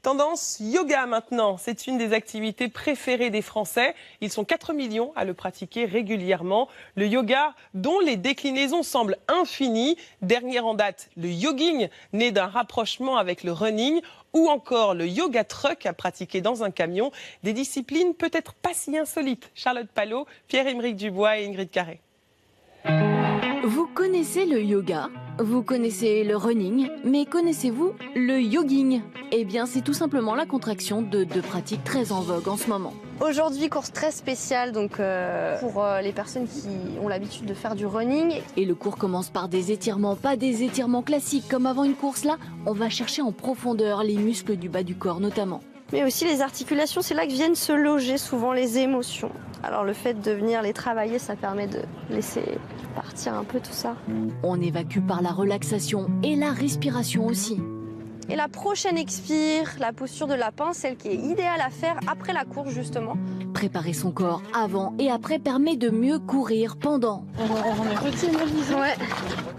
Tendance yoga maintenant, c'est une des activités préférées des Français. Ils sont 4 millions à le pratiquer régulièrement. Le yoga dont les déclinaisons semblent infinies. Dernière en date, le jogging, né d'un rapprochement avec le running, ou encore le yoga truck à pratiquer dans un camion. Des disciplines peut-être pas si insolites. Charlotte Palot, Pierre-Emerick Dubois et Ingrid Carré. Vous connaissez le yoga, vous connaissez le running, mais connaissez-vous le jogging? Eh bien, c'est tout simplement la contraction de deux pratiques très en vogue en ce moment. Aujourd'hui, course très spéciale pour les personnes qui ont l'habitude de faire du running. Et le cours commence par des étirements, pas des étirements classiques comme avant une course. Là, on va chercher en profondeur les muscles du bas du corps notamment. Mais aussi les articulations, c'est là que viennent se loger souvent les émotions. Alors le fait de venir les travailler, ça permet de laisser partir un peu tout ça. On évacue par la relaxation et la respiration aussi. Et la prochaine expire, la posture de lapin, celle qui est idéale à faire après la course justement. Préparer son corps avant et après permet de mieux courir pendant. On est petit, ouais.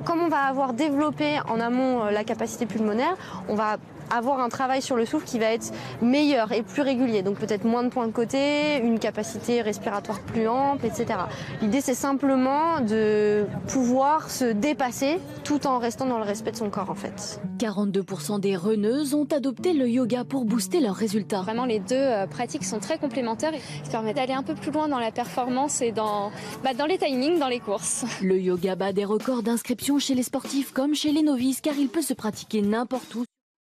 Comme on va avoir développé en amont la capacité pulmonaire, on va avoir un travail sur le souffle qui va être meilleur et plus régulier. Donc peut-être moins de points de côté, une capacité respiratoire plus ample, etc. L'idée, c'est simplement de pouvoir se dépasser tout en restant dans le respect de son corps, en fait. 42% des runneuses ont adopté le yoga pour booster leurs résultats. Vraiment, les deux pratiques sont très complémentaires et ça permet d'aller un peu plus loin dans la performance et dans les timings, dans les courses. Le yoga bat des records d'inscription chez les sportifs comme chez les novices car il peut se pratiquer n'importe où.